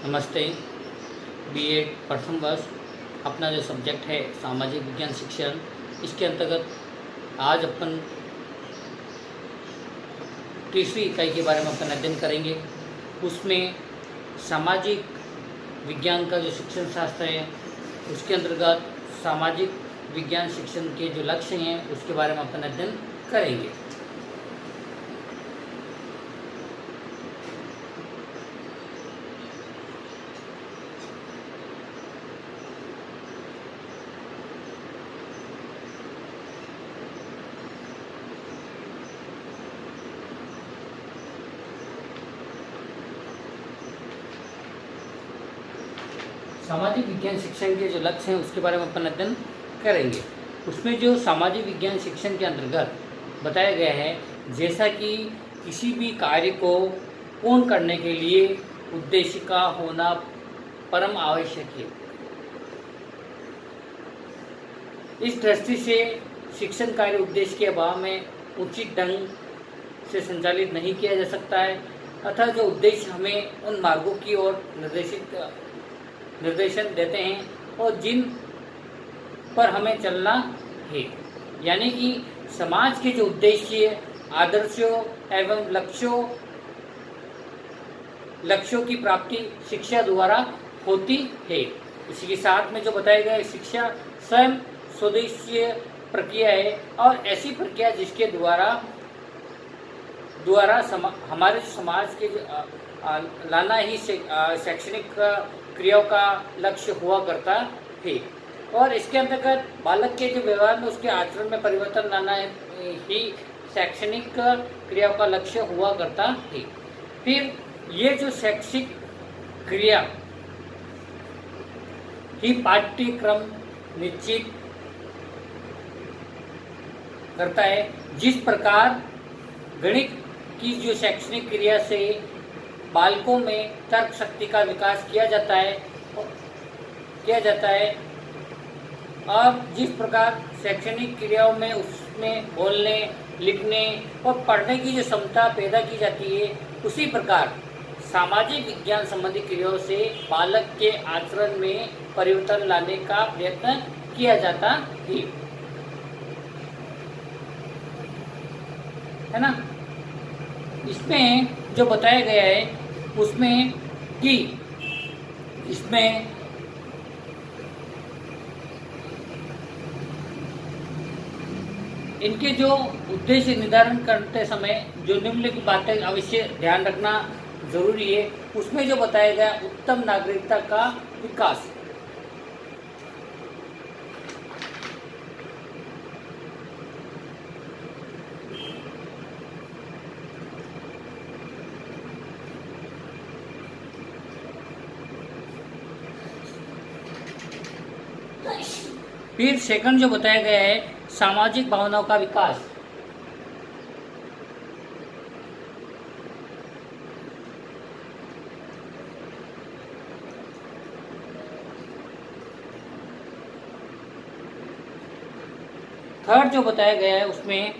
नमस्ते। बीएड प्रथम वर्ष अपना जो सब्जेक्ट है सामाजिक विज्ञान शिक्षण, इसके अंतर्गत आज अपन तीसरी इकाई के बारे में अपन अध्ययन करेंगे। उसमें सामाजिक विज्ञान का जो शिक्षण शास्त्र है उसके अंतर्गत सामाजिक विज्ञान शिक्षण के जो लक्ष्य हैं उसके बारे में अपन अध्ययन करेंगे। सामाजिक विज्ञान शिक्षण के जो लक्ष्य हैं उसके बारे में अपन अध्ययन करेंगे। उसमें जो सामाजिक विज्ञान शिक्षण के अंतर्गत बताया गया है, जैसा कि किसी भी कार्य को पूर्ण करने के लिए उद्देश्य का होना परम आवश्यक है। इस दृष्टि से शिक्षण कार्य उद्देश्य के अभाव में उचित ढंग से संचालित नहीं किया जा सकता है, अतः जो उद्देश्य हमें उन मार्गों की ओर निर्देशन देते हैं और जिन पर हमें चलना है, यानी कि समाज के जो उद्देश्य, आदर्शों एवं लक्ष्यों की प्राप्ति शिक्षा द्वारा होती है। इसी के साथ में जो बताया गया है, शिक्षा स्वयं स्वदेशीय प्रक्रिया है और ऐसी प्रक्रिया जिसके द्वारा हमारे समाज के लाना ही शैक्षणिक क्रियाओं का लक्ष्य हुआ करता है। और इसके अंतर्गत बालक के जो व्यवहार में उसके आचरण में परिवर्तन लाना ही शैक्षणिक क्रियाओं का लक्ष्य हुआ करता है। फिर ये जो शैक्षिक क्रिया ही पाठ्यक्रम निश्चित करता है। जिस प्रकार गणित की जो शैक्षणिक क्रिया से बालकों में तर्क शक्ति का विकास किया जाता है और जिस प्रकार शैक्षणिक क्रियाओं में उसमें बोलने, लिखने और पढ़ने की जो क्षमता पैदा की जाती है, उसी प्रकार सामाजिक विज्ञान संबंधी क्रियाओं से बालक के आचरण में परिवर्तन लाने का प्रयत्न किया जाता है ना। इसमें जो बताया गया है उसमें कि इसमें इनके जो उद्देश्य निर्धारण करते समय जो निम्नलिखित बातें अवश्य ध्यान रखना जरूरी है। उसमें जो बताया गया उत्तम नागरिकता का विकास, फिर सेकंड जो बताया गया है सामाजिक भावनाओं का विकास, थर्ड जो बताया गया है उसमें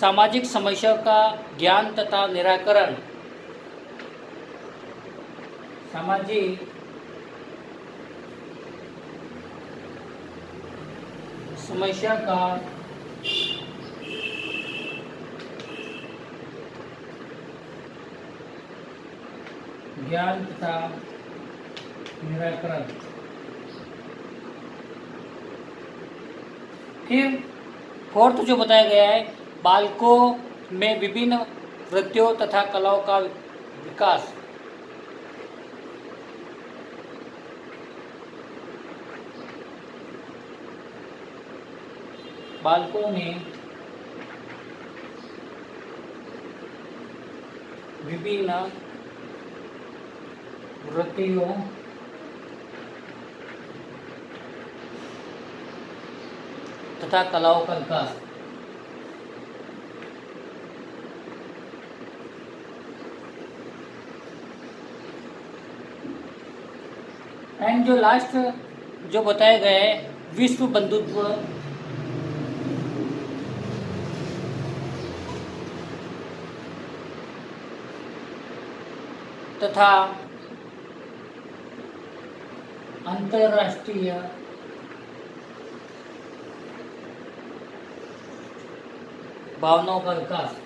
सामाजिक समस्याओं का ज्ञान तथा निराकरण, सामाजिक समस्या का ज्ञान तथा निराकरण। फिर फोर्थ जो बताया गया है बालकों में विभिन्न वृत्तियों तथा कलाओं का विकास, बालकों में विभिन्न वृत्तियों तथा कलाओं का विकास। एंड जो लास्ट जो बताया गया है विश्व बंधुत्व तथा अंतरराष्ट्रीय भावनाओं का विकास।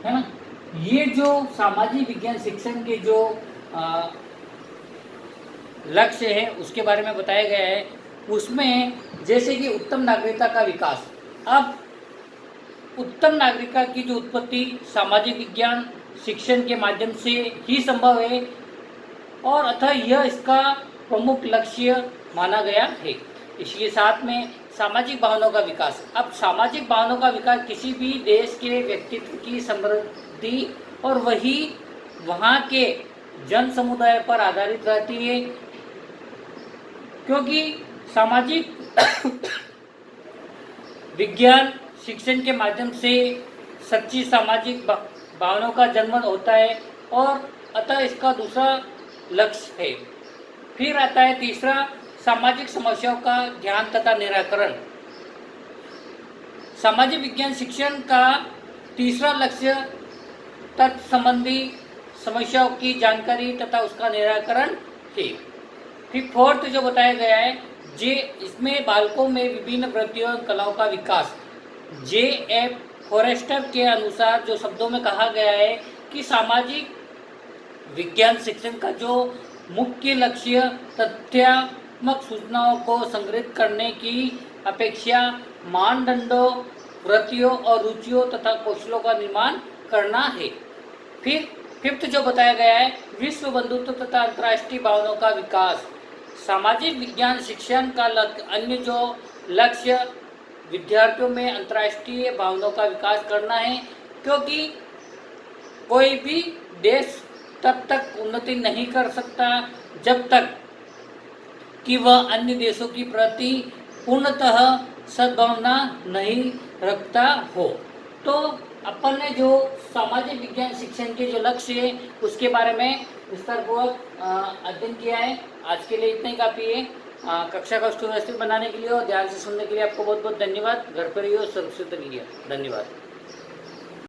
है ना, ये जो सामाजिक विज्ञान शिक्षण के जो लक्ष्य है उसके बारे में बताया गया है। उसमें जैसे कि उत्तम नागरिकता का विकास। अब उत्तम नागरिकता की जो उत्पत्ति सामाजिक विज्ञान शिक्षण के माध्यम से ही संभव है और अतः यह इसका प्रमुख लक्ष्य माना गया है। इसके साथ में सामाजिक भावनाओं का विकास। अब सामाजिक भावनाओं का विकास किसी भी देश के व्यक्तित्व की समृद्धि और वही वहाँ के जन समुदाय पर आधारित रहती है, क्योंकि सामाजिक विज्ञान शिक्षण के माध्यम से सच्ची सामाजिक भावनाओं का जन्म होता है और अतः इसका दूसरा लक्ष्य है। फिर आता है तीसरा, सामाजिक समस्याओं का ज्ञान तथा निराकरण। सामाजिक विज्ञान शिक्षण का तीसरा लक्ष्य तत्व संबंधी समस्याओं की जानकारी तथा उसका निराकरण है। फिर फोर्थ जो बताया गया है, जे इसमें बालकों में विभिन्न वृत्तियों और कलाओं का विकास। J.F. फॉरेस्टर के अनुसार जो शब्दों में कहा गया है कि सामाजिक विज्ञान शिक्षण का जो मुख्य लक्ष्य तथ्यात्मक सूचनाओं को संग्रहित करने की अपेक्षा मानदंडों, वृत्तियों और रुचियों तथा कौशलों का निर्माण करना है। फिर फिफ्थ जो बताया गया है, विश्व बंधुत्व तथा अंतर्राष्ट्रीय भावनाओं का विकास। सामाजिक विज्ञान शिक्षण का अन्य जो लक्ष्य विद्यार्थियों में अंतर्राष्ट्रीय भावनाओं का विकास करना है, क्योंकि कोई भी देश तब तक उन्नति नहीं कर सकता जब तक कि वह अन्य देशों की प्रति पूर्णतः सद्भावना नहीं रखता हो। तो अपन ने जो सामाजिक विज्ञान शिक्षण के जो लक्ष्य है उसके बारे में विस्तारपूर्वक अध्ययन किया है। आज के लिए इतना ही काफ़ी है। कक्षा का सुव्यवस्थित बनाने के लिए और ध्यान से सुनने के लिए आपको बहुत बहुत धन्यवाद। घर पर ही हो, सुरक्षित रहिए। धन्यवाद।